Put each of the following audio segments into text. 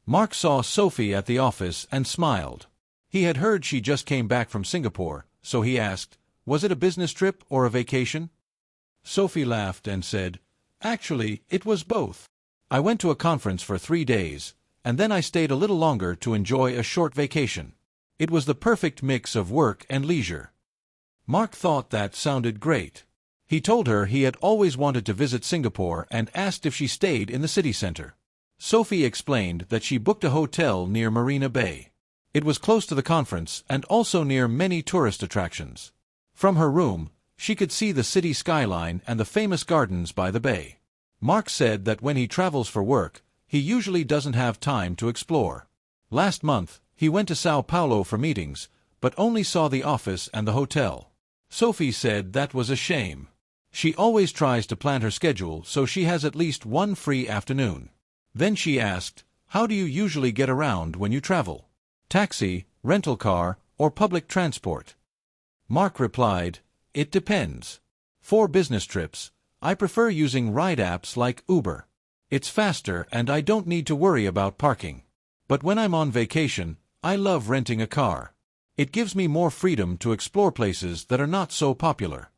Mark saw Sophie at the office and smiled. He had heard she just came back from Singapore, so he asked, "Was it a business trip or a vacation?" Sophie laughed and said, "Actually, it was both. I went to a conference for 3 days, and then I stayed a little longer to enjoy a short vacation. It was the perfect mix of work and leisure." Mark thought that sounded great. He told her he had always wanted to visit Singapore and asked if she stayed in the city center. Sophie explained that she booked a hotel near Marina Bay. It was close to the conference and also near many tourist attractions. From her room, she could see the city skyline and the famous gardens by the bay. Mark said that when he travels for work, he usually doesn't have time to explore. Last month, he went to Sao Paulo for meetings, but only saw the office and the hotel. Sophie said that was a shame. She always tries to plan her schedule so she has at least one free afternoon. Then she asked, "How do you usually get around when you travel? Taxi, rental car, or public transport?" Mark replied, "It depends. For business trips, I prefer using ride apps like Uber. It's faster and I don't need to worry about parking. But when I'm on vacation, I love renting a car. It gives me more freedom to explore places that are not so popular."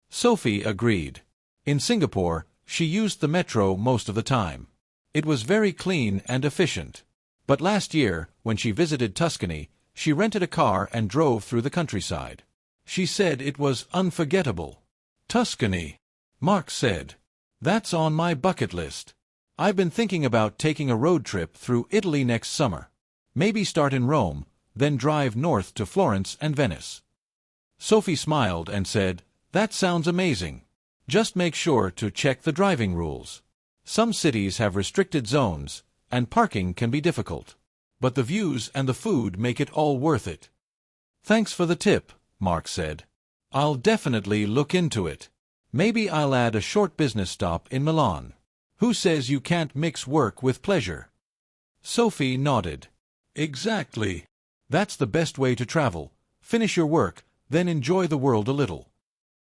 Sophie agreed. In Singapore, she used the metro most of the time. It was very clean and efficient. But last year, when she visited Tuscany, she rented a car and drove through the countryside. She said it was unforgettable. "Tuscany," Mark said. "That's on my bucket list. I've been thinking about taking a road trip through Italy next summer. Maybe start in Rome, then drive north to Florence and Venice." Sophie smiled and said, "That sounds amazing. Just make sure to check the driving rules. Some cities have restricted zones, and parking can be difficult. But the views and the food make it all worth it." "Thanks for the tip," Mark said. "I'll definitely look into it. Maybe I'll add a short business stop in Milan. Who says you can't mix work with pleasure?" Sophie nodded. "Exactly. That's the best way to travel. Finish your work, then enjoy the world a little."